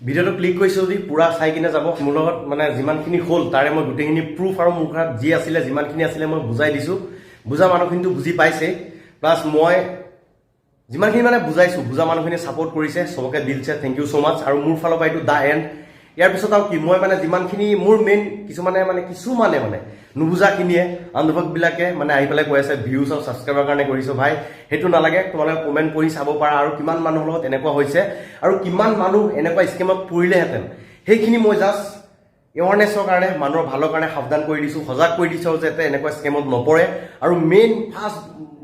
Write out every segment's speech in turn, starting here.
ভিডিওটো ক্লিক কৰিছো যদি পুৰা চাই কিনে যাব মোৰ লগত মানে যিমানখিনি হ'ল তাৰে মই গোটেইখিনি প্ৰুফ আৰু মোৰ ঘৰত যি আছিলে যিমানখিনি আছিলে মই বুজাই দিছো বুজা মানুহখিনিতো বুজি পাইছে প্লাছ মই যিমানখিনি মানে বুজাইছো বুজা মানুহখিনি সাপোৰ্ট কৰিছে সবকে দিলছে থ্যাংক ইউ সো মাচ আৰু মোৰ ফালৰ পৰা এইটো দা এণ্ড ইয়াৰ পিছত আৰু কি মই মানে যিমানখিনি মোৰ মেইন কিছুমানে মানে নুবুজাখিনিয়ে আন্ধভক্তবিলাকে মানে আহি পেলাই কৈ আছে ভিউজ আৰু ছাবস্ক্ৰাইবাৰ কাৰণে কৰিছো ভাই সেইটো নালাগে তোমালোকে কমেণ্ট কৰি চাব পাৰা আৰু কিমান মানুহৰ লগত এনেকুৱা হৈছে আৰু কিমান মানুহ এনেকুৱা স্কেমত পৰিলেহেঁতেন সেইখিনি মই জাষ্ট এৱাৰনেছৰ কাৰণে মানুহৰ ভালৰ কাৰণে সাৱধান কৰি দিছো সজাগ কৰি দিছো যাতে এনেকুৱা স্কেমত নপৰে আৰু মেইন ফাৰ্ষ্ট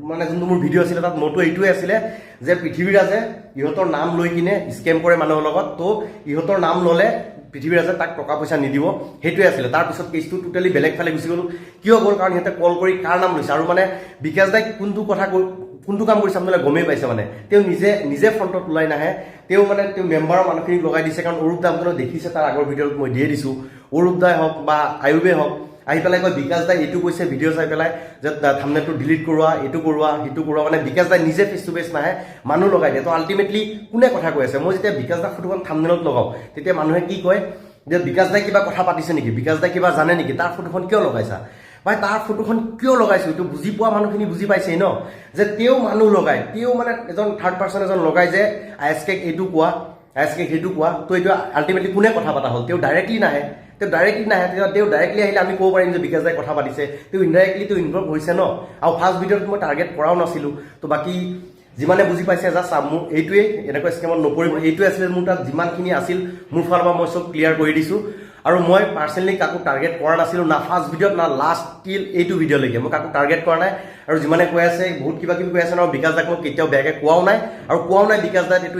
মানে যোনটো মোৰ ভিডিঅ' আছিলে তাত মোৰটো এইটোৱে আছিলে যে পৃথিৱীৰাজে ইহঁতৰ নাম লৈ কিনে স্কেম কৰে মানুহৰ লগত তো ইহঁতৰ নাম ল'লে পৃথিৱীৰাজে তাক টকা পইচা নিদিব সেইটোৱে আছিলে তাৰপিছত কেছটো টোটেলি বেলেগ ফালে গুচি গ'ল কিয় গ'ল কাৰণ সিহঁতে কল কৰি কাৰ নাম লৈছে আৰু মানে বিকাশ দাই কোনটো কাম কৰিছে আপোনালোকে গমেই পাইছে মানে তেওঁ নিজে ফ্ৰণ্টত ওলাই নাহে তেওঁ মানে তেওঁ মেম্বাৰৰ মানুহখিনিক লগাই দিছে কাৰণ অৰূপ দা আপোনালোকে দেখিছে তাৰ আগৰ ভিডিঅ'ত মই দিয়ে দিছোঁ অৰূপ দাই হওক বা আয়ুবে হওক আহি পেলাই কয় বিকাশ দাই এইটো কৈছে ভিডিঅ' চাই পেলাই যে থাম্বনেইলটো ডিলিট কৰোৱা এইটো কৰোৱা সেইটো কৰোৱা মানে বিকাশ দাই নিজে ফেচ টু ফেচ নাহে মানুহ লগাই দিয়ে তো আল্টিমেটলি কোনে কথা কৈ আছে মই যেতিয়া বিকাশ দাৰ ফটোখন থাম্বনেইলত লগাওঁ তেতিয়া মানুহে কি কয় যে বিকাশ দাই কিবা কথা পাতিছে নেকি বিকাশ দাই কিবা জানে নেকি তাৰ ফটোখন কিয় লগাইছা ভাই তাৰ ফটোখন কিয় লগাইছো এইটো বুজি পোৱা মানুহখিনি বুজি পাইছেই ন যে তেওঁ মানুহ লগাই তেওঁ মানে এজন থাৰ্ড পাৰ্চন এজন লগাই যে আইএছকেক এইটো কোৱা আইএছকেক সেইটো কোৱা তো এইটো আল্টিমেটলি কোনে কথা পতা হ'ল তেওঁ ডাইৰেক্টলি নাহে তেওঁ ডাইৰেক্টলি আহিলে আমি ক'ব পাৰিম যে বিকাশ দাই কথা পাতিছে তেওঁ ইনডাইৰেক্টলি তেওঁ ইনভলভ হৈছে ন আৰু ফাৰ্ষ্ট ভিডিঅ'ত মই টাৰ্গেট কৰাও নাছিলোঁ তো বাকী যিমানে বুজি পাইছে জাষ্ট মোৰ এইটোৱে এনেকুৱা স্কেমত নপৰিব এইটোৱে আছিলে মোৰ তাত যিমানখিনি আছিল মোৰ ফালৰ পৰা মই চব ক্লিয়াৰ কৰি দিছোঁ আৰু মই পাৰ্চনেলি কাকো টাৰ্গেট কৰা নাছিলোঁ না ফাৰ্ষ্ট ভিডিঅ'ত না লাষ্ট টিল এইটো ভিডিঅ'লৈকে মই কাকো টাৰ্গেট কৰা নাই আৰু যিমানে কৈ আছে বহুত কিবা কিবি কৈ আছে ন বিকাশ দাক মই কেতিয়াও বেয়াকৈ কোৱাও নাই আৰু কোৱাও নাই বিকাশ দাত এইটো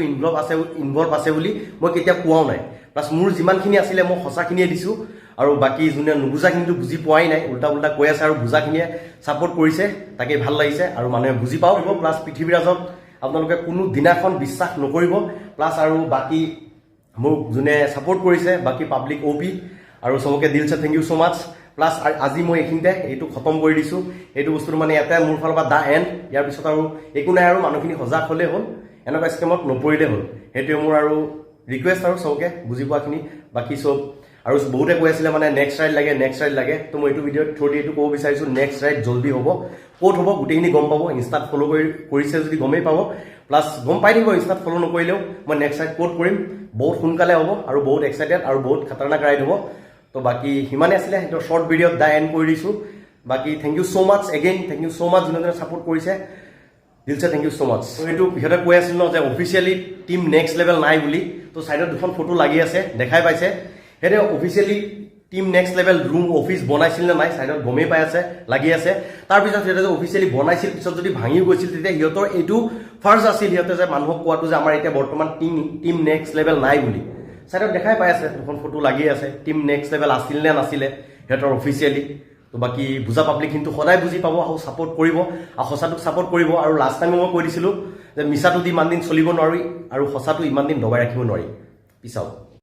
ইনভলভ আছে বুলি মই কেতিয়াও কোৱাও নাই প্লাছ মোৰ যিমানখিনি আছিলে মই সঁচাখিনিয়ে দিছোঁ আৰু বাকী যোনে নুবুজাখিনিতো বুজি পোৱাই নাই উল্টা কৈ আছে আৰু বুজাখিনিয়ে ছাপোৰ্ট কৰিছে তাকে ভাল লাগিছে আৰু মানুহে বুজি পাওক প্লাছ পৃথিৱীৰাজক আপোনালোকে কোনো দিনাখন বিশ্বাস নকৰিব প্লাছ আৰু বাকী মোক যোনে ছাপোৰ্ট কৰিছে বাকী পাব্লিক অ' পি আৰু চবকে দিলছে থেংক ইউ ছ' মাছ প্লাছ আজি মই এইখিনিতে এইটো খতম কৰি দিছোঁ এইটো বস্তুটো মানে ইয়াতে মোৰ ফালৰ পৰা দা এণ্ড ইয়াৰ পিছত আৰু একো নাই আৰু মানুহখিনি সজাগ হ'লেই হ'ল এনেকুৱা স্কেমত নপৰিলেই হ'ল সেইটোৱে মোৰ আৰু ৰিকুৱেষ্ট আৰু চবকে বুজি পোৱাখিনি বাকী চব আৰু বহুতে কৈ আছিলে মানে নেক্সট ৰাইড লাগে তো মই এইটো ভিডিঅ'ত থ্ৰু দি এইটো ক'ব বিচাৰিছোঁ নেক্সট ৰাইড জল্দি হ'ব ক'ত হ'ব গোটেইখিনি গম পাব ইনষ্টাত ফ'ল' কৰিছে যদি গমেই পাব প্লাছ গম পাই থাকিব ইনষ্টাত ফ'ল' নকৰিলেও মই নেক্সট ৰাইড ক'ত কৰিম বহুত সোনকালে হ'ব আৰু বহুত এক্সাইটেড আৰু বহুত খাতাৰনাক ৰাইড হ'ব তো বাকী সিমানেই আছিলে সেইটো শ্বৰ্ট ভিডিঅ'ত দা এণ্ড কৰি দিছোঁ বাকী thank you so' much again thank you so' much যোনে ছাপোৰ্ট কৰিছে দিলছে থেংক ইউ ছ' মাছ তো এইটো সিহঁতে কৈ আছিল ন যে অফিচিয়েলি টিম নেক্সট লেভেল নাই বুলি তো ছাইডত দুখন ফটো লাগি আছে দেখাই পাইছে সিহঁতে officially team next level room office বনাইছিল নে নাই ছাইডত গমেই পাই আছে লাগি আছে তাৰপিছত সিহঁতে যে অফিচিয়েলি বনাইছিল পিছত যদি ভাঙি গৈছিল তেতিয়া সিহঁতৰ এইটো ফাৰ্ষ্ট আছিল সিহঁতে যে মানুহক কোৱাটো যে আমাৰ এতিয়া বৰ্তমান টিম নেক্সট লেভেল নাই বুলি ছাইডত দেখাই পাই আছে দুখন ফটো লাগি আছে টিম নেক্সট লেভেল আছিল নে নাছিলে সিহঁতৰ অফিচিয়েলি তো বাকী বুজা পাব্লিক কিন্তু সদায় বুজি পাব আৰু ছাপোৰ্ট কৰিব আৰু সঁচাটোক ছাপোৰ্ট কৰিব আৰু লাষ্ট টাইমে মই কৈ দিছিলোঁ যে মিছাটো দি ইমান দিন চলিব নোৱাৰি আৰু সঁচাটো ইমান দিন দবাই ৰাখিব নোৱাৰি পিছ আউট